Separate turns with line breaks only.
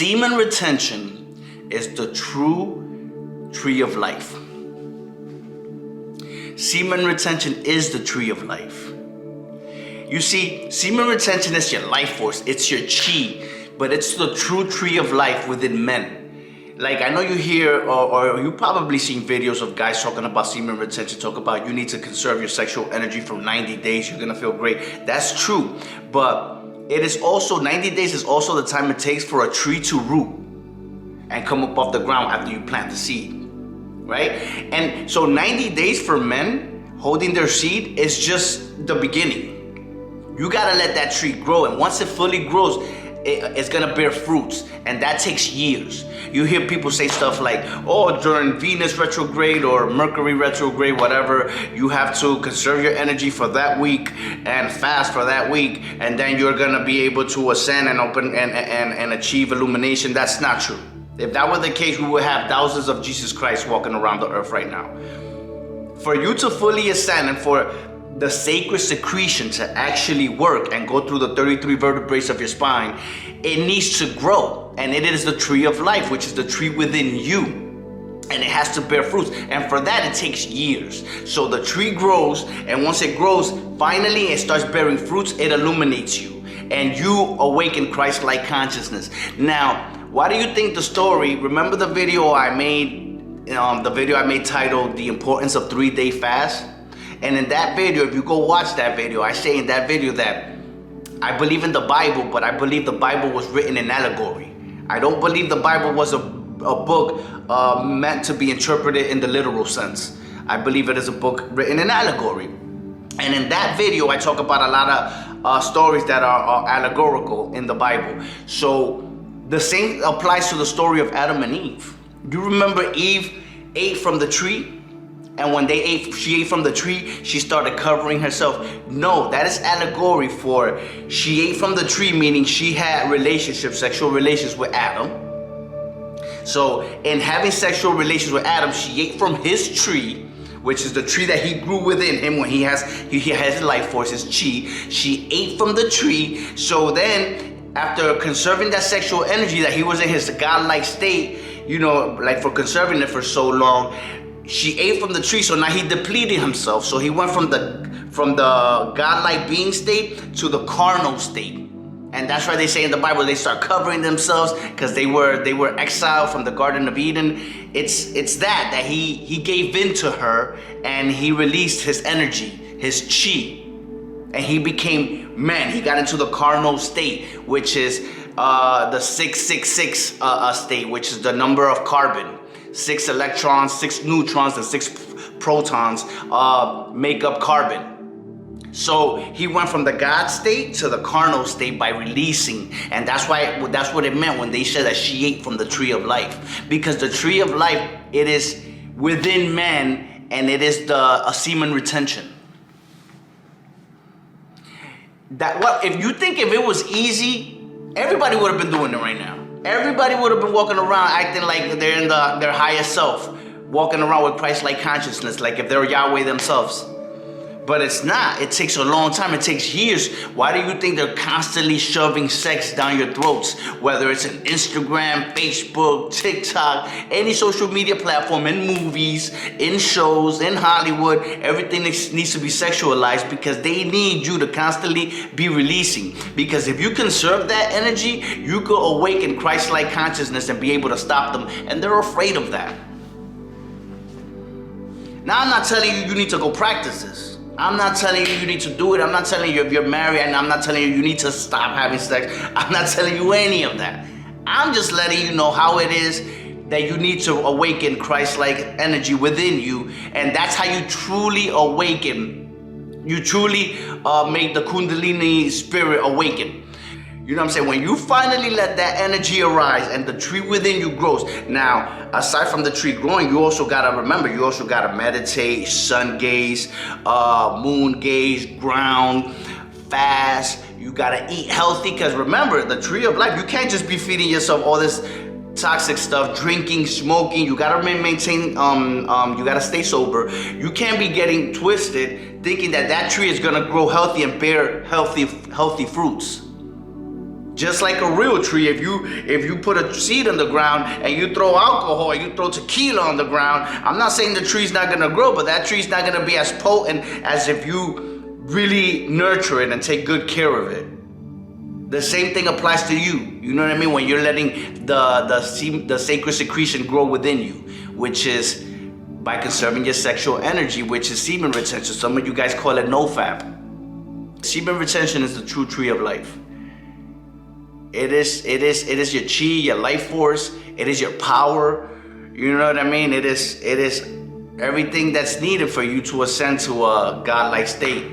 Semen retention is the true tree of life. Semen retention is the tree of life. You see, semen retention is your life force. It's your chi, but it's the true tree of life within men. Like, I know you hear, or you probably seen videos of guys talking about semen retention, talk about you need to conserve your sexual energy for 90 days, you're gonna feel great. That's true, but it is also, 90 days is also the time it takes for a tree to root and come up off the ground after you plant the seed, right? And so 90 days for men holding their seed is just the beginning. You gotta let that tree grow, and once it fully grows, it's gonna bear fruits, and that takes years. You hear people say stuff like, oh, during Venus retrograde or Mercury retrograde, whatever, you have to conserve your energy for that week and fast for that week, and then you're gonna be able to ascend and open and achieve illumination. That's not true. If that were the case, we would have thousands of Jesus Christ walking around the earth right now. For you to fully ascend and for the sacred secretion to actually work and go through the 33 vertebrae of your spine, it needs to grow. And it is the tree of life, which is the tree within you. And it has to bear fruits. And for that, it takes years. So the tree grows, and once it grows, finally it starts bearing fruits, it illuminates you. And you awaken Christ-like consciousness. Now, why do you think the story, remember the video I made, titled The Importance of 3-Day Fast? And in that video, if you go watch that video, I say in that video that I believe in the Bible, but I believe the Bible was written in allegory. I don't believe the Bible was a book meant to be interpreted in the literal sense. I believe it is a book written in allegory. And in that video, I talk about a lot of stories that are allegorical in the Bible. So the same applies to the story of Adam and Eve. Do you remember Eve ate from the tree? And when she ate from the tree, she started covering herself. No, that is allegory for she ate from the tree, meaning she had sexual relations with Adam. So in having sexual relations with Adam, she ate from his tree, which is the tree that he grew within him when he has his life force, his chi. She ate from the tree. So then, after conserving that sexual energy that he was in his godlike state, like for conserving it for so long, she ate from the tree, so now he depleted himself. So he went from the godlike being state to the carnal state. And that's why they say in the Bible they start covering themselves because they were exiled from the Garden of Eden. It's that he gave in to her and he released his energy, his chi, and he became man. He got into the carnal state, which is the 666 state, which is the number of carbon. 6 electrons, 6 neutrons, and 6 protons make up carbon. So he went from the God state to the carnal state by releasing. And that's what it meant when they said that she ate from the tree of life. Because the tree of life, it is within man, and it is a semen retention. If you think if it was easy, everybody would have been doing it right now. Everybody would have been walking around acting like they're in their highest self, walking around with Christ-like consciousness, like if they're Yahweh themselves. But it's not. It takes a long time. It takes years. Why do you think they're constantly shoving sex down your throats? Whether it's an Instagram, Facebook, TikTok, any social media platform, in movies, in shows, in Hollywood, everything needs to be sexualized because they need you to constantly be releasing. Because if you conserve that energy, you could awaken Christ-like consciousness and be able to stop them. And they're afraid of that. Now, I'm not telling you need to go practice this. I'm not telling you need to do it. I'm not telling you if you're married, and I'm not telling you need to stop having sex. I'm not telling you any of that. I'm just letting you know how it is that you need to awaken Christ-like energy within you. And that's how you truly awaken. You truly make the Kundalini spirit awaken. You know what I'm saying? When you finally let that energy arise and the tree within you grows. Now, aside from the tree growing, you also gotta remember, you also gotta meditate, sun gaze, moon gaze, ground, fast. You gotta eat healthy, because remember, the tree of life, you can't just be feeding yourself all this toxic stuff, drinking, smoking. You gotta maintain, you gotta stay sober. You can't be getting twisted thinking that tree is gonna grow healthy and bear healthy fruits. Just like a real tree, if you put a seed in the ground and you throw alcohol, you throw tequila on the ground, I'm not saying the tree's not gonna grow, but that tree's not gonna be as potent as if you really nurture it and take good care of it. The same thing applies to you. You know what I mean? When you're letting the sacred secretion grow within you, which is by conserving your sexual energy, which is semen retention. Some of you guys call it no FAP. Semen retention is the true tree of life. It is your chi, your life force. It is your power. You know what I mean? It is everything that's needed for you to ascend to a godlike state.